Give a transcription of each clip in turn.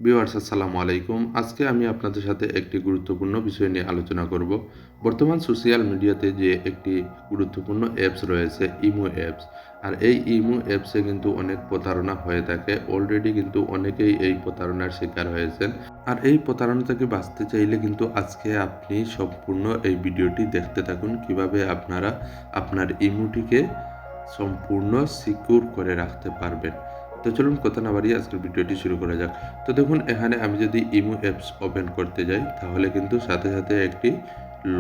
Viewers আসসালামু আলাইকুম। আজকে আমি আপনাদের সাথে একটি গুরুত্বপূর্ণ বিষয় নিয়ে আলোচনা করব। বর্তমান সোশ্যাল মিডিয়াতে যে একটি গুরুত্বপূর্ণ অ্যাপস রয়েছে ইমো অ্যাপস। আর এই ইমো অ্যাপসে কিন্তু অনেক প্রতারণা হয়ে থাকে। অলরেডি কিন্তু অনেকেই এই প্রতারণার শিকার হয়েছেন। আর এই প্রতারণা থেকে বাঁচতে চাইলে কিন্তু আজকে আপনি সম্পূর্ণ এই ভিডিওটি দেখতে থাকুন কিভাবে আপনারা আপনার ইমোটিকে সম্পূর্ণ সিকিউর করে রাখতে পারবেন। তো চলুন কথা না বাড়িয়ে আজকের ভিডিওটি শুরু করা যাক। তো দেখুন এখানে আমি যদি ইমো অ্যাপস ওপেন করতে যাই তাহলে কিন্তু সাথে সাথে একটি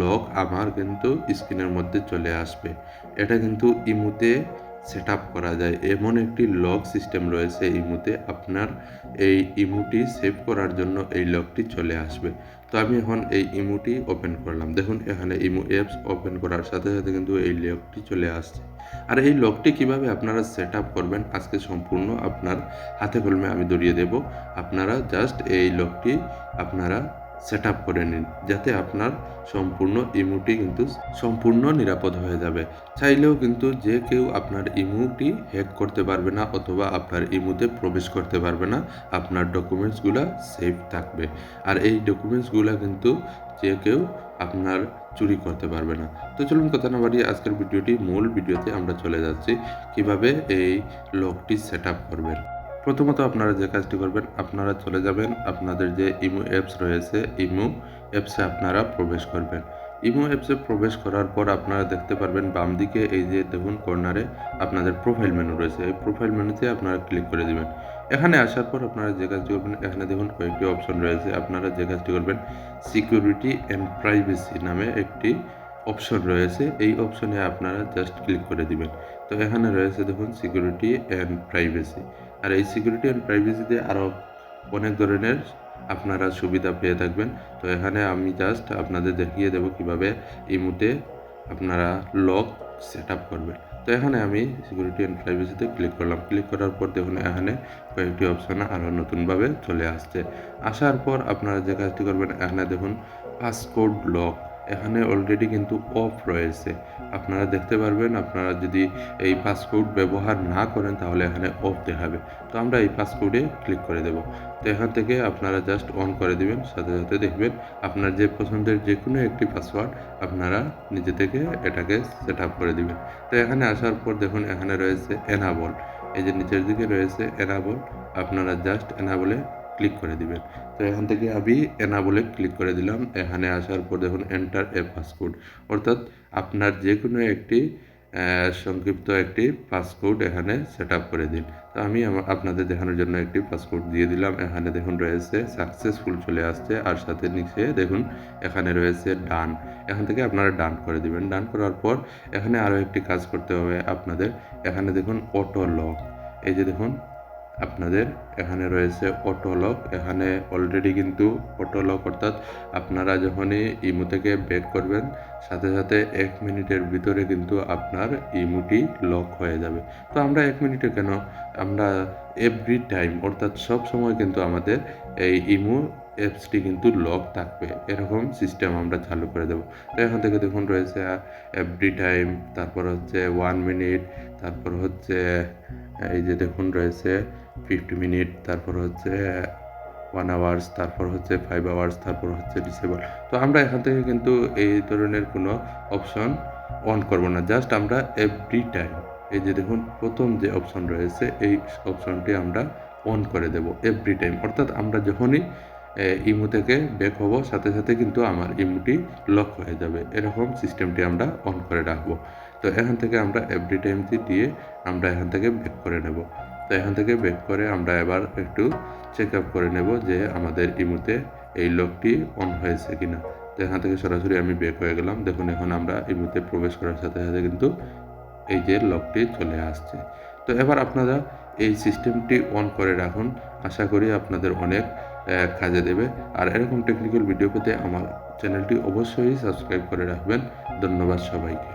লক আমার কিন্তু স্ক্রিনের মধ্যে চলে আসবে। এটা কিন্তু ইমোতে সেট আপ করা যায়, এমন একটি লক সিস্টেম রয়েছে ইমোতে। আপনার এই ইমোটি সেভ করার জন্য এই লকটি চলে আসবে। তো আমি এখন এই ইমোটি ওপেন করলাম। দেখুন এখানে ইমো অ্যাপস ওপেন করার সাথে সাথে কিন্তু এই লকটি চলে আসছে। আর এই লকটি কিভাবে আপনারা সেট আপ করবেন আজকে সম্পূর্ণ আপনার হাতে কলমে আমি ধরিয়ে দেব। আপনারা জাস্ট এই লকটি আপনারা সেট আপ করে নিন, যাতে আপনার সম্পূর্ণ ইমোটি কিন্তু সম্পূর্ণ নিরাপদ হয়ে যাবে। চাইলেও কিন্তু যে কেউ আপনার ইমোটি হ্যাক করতে পারবে না অথবা আপনার ইমোতে প্রবেশ করতে পারবে না। আপনার ডকুমেন্টসগুলো সেফ থাকবে। আর এই ডকুমেন্টসগুলো কিন্তু যে কেউ আপনার চুরি করতে পারবে না। তো চলুন কথা না বাড়িয়ে আজকের মূল ভিডিওতে আমরা চলে যাচ্ছি কিভাবে এই লকটি সেট আপ করবেন। প্রথমত আপনারা যে কাজটি করবেন, আপনারা চলে যাবেন আপনাদের যে ইমো অ্যাপস রয়েছে, ইমো অ্যাপসে আপনারা প্রবেশ করবেন। ইমো অ্যাপসে প্রবেশ করার পর আপনারা দেখতে পারবেন বাম দিকে এই যে দেখুন কর্নারে আপনাদের প্রোফাইল মেনু রয়েছে। এই প্রোফাইল মেনুতে আপনারা ক্লিক করে দিবেন। এখানে আসার পর আপনারা যে কাজটি করবেন, এখানে দেখুন কয়েকটি অপশন রয়েছে। আপনারা যে কাজটি করবেন, সিকিউরিটি অ্যান্ড প্রাইভেসি নামে একটি অপশন রয়েছে। এই অপশনে আপনারা জাস্ট ক্লিক করে দিবেন। তো এখানে রয়েছে দেখুন সিকিউরিটি অ্যান্ড প্রাইভেসি। আর এই সিকিউরিটি অ্যান্ড প্রাইভেসিতে আরও অনেক ধরনের আপনারা সুবিধা পেয়ে থাকবেন। তো এখানে আমি জাস্ট আপনাদের দেখিয়ে দেব কিভাবে ইমোতে আপনারা লক সেট আপ করবেন। তো এখানে আমি সিকিউরিটি অ্যান্ড প্রাইভেসিতে ক্লিক করলাম। ক্লিক করার পর দেখুন এখানে কয়েকটি অপশন আরও নতুনভাবে চলে আসছে। আসার পর আপনারা যে কাজটি করবেন, এখানে দেখুন পাসকোড লক, এখানে অলরেডি কিন্তু অফ রয়েছে। আপনারা দেখতে পারবেন, আপনারা যদি এই পাসকোড ব্যবহার না করেন তাহলে এখানে অফ দেখাবে। তো আমরা এই পাসকোডে ক্লিক করে দেব। তো এখান থেকে আপনারা জাস্ট অন করে দিবেন। সাথে সাথে দেখবেন আপনার যে পছন্দের যে কোনো একটি পাসওয়ার্ড আপনারা নিজে থেকে এটাকে সেট আপ করে দিবেন। তো এখানে আসার পর দেখুন এখানে রয়েছে এনাবল, এই যে নিচের দিকে রয়েছে এনাবল, আপনারা জাস্ট এনাবলে ক্লিক করে দিবেন। তো এখান থেকে আমি এনাবলে ক্লিক করে দিলাম। এখানে আসার পর দেখুন এন্টার এ পাসকোড, অর্থাৎ আপনার যে কোনো একটি সংক্ষিপ্ত একটি পাসকোড এখানে সেট আপ করে দিন। তো আমি আপনাদের দেখানোর জন্য একটি পাসকোড দিয়ে দিলাম। এখানে দেখুন রয়েছে সাকসেসফুল চলে আসছে, আর সাথে নিচে দেখুন এখানে রয়েছে ডান। এখান থেকে আপনারা ডান করে দিবেন। ডান করার পর এখানে আরও একটি কাজ করতে হবে আপনাদের। এখানে দেখুন অটো লক, এই যে দেখুন আপনাদের এখানে রয়েছে অটো লক। এখানে অলরেডি কিন্তু অটো লক, অর্থাৎ আপনারা যখনই ইমো থেকে ব্যাক করবেন সাথে সাথে 1 মিনিটের ভিতরে কিন্তু আপনার ইমোটি লক হয়ে যাবে। তো আমরা 1 মিনিটে কেন, আমরা এভরি টাইম অর্থাৎ সব সময় কিন্তু আমাদের এই ইমো অ্যাপসটি কিন্তু লক থাকবে, এরকম সিস্টেম আমরা চালু করে দেব। তো এখান থেকে দেখুন রয়েছে এভরি টাইম, তারপর হচ্ছে 1 মিনিট, তারপর হচ্ছে এই যে দেখুন রয়েছে 50 মিনিট, তারপর হচ্ছে 1 আওয়ার্স, তারপর হচ্ছে 5 আওয়ার্স, তারপর হচ্ছে ডিসেবল। তো আমরা এখান থেকে কিন্তু এই ধরনের কোনো অপশন অন করব না, জাস্ট আমরা এভরি টাইম, এই যে দেখুন প্রথম যে অপশন রয়েছে এই অপশনটি আমরা অন করে দেব এভরি টাইম। অর্থাৎ আমরা যখনই ইমো থেকে ব্যাক হব সাথে সাথে কিন্তু আমার ইমোটি লক হয়ে যাবে, এরকম সিস্টেমটি আমরা অন করে রাখবো। তো এখান থেকে আমরা এভরি টাইমটি দিয়ে আমরা এখান থেকে ব্যাক করে নেব। তো এখান থেকে ব্যাক করে আমরা এবার একটু চেক আপ করে নেব যে আমাদের ইমোতে এই লকটি অন হয়েছে কিনা। তো এখান থেকে সরাসরি আমি ব্যাক হয়ে গেলাম। দেখুন এখন আমরা ইমোতে প্রবেশ করার সাথে সাথে কিন্তু এই যে লকটি চলে আসছে। তো এবার আপনারা এই সিস্টেমটি অন করে রাখুন, আশা করি আপনাদের অনেক কাজে দেবে। আর এরকম টেকনিক্যাল ভিডিও পেতে আমার চ্যানেলটি অবশ্যই সাবস্ক্রাইব করে রাখবেন। ধন্যবাদ সবাইকে।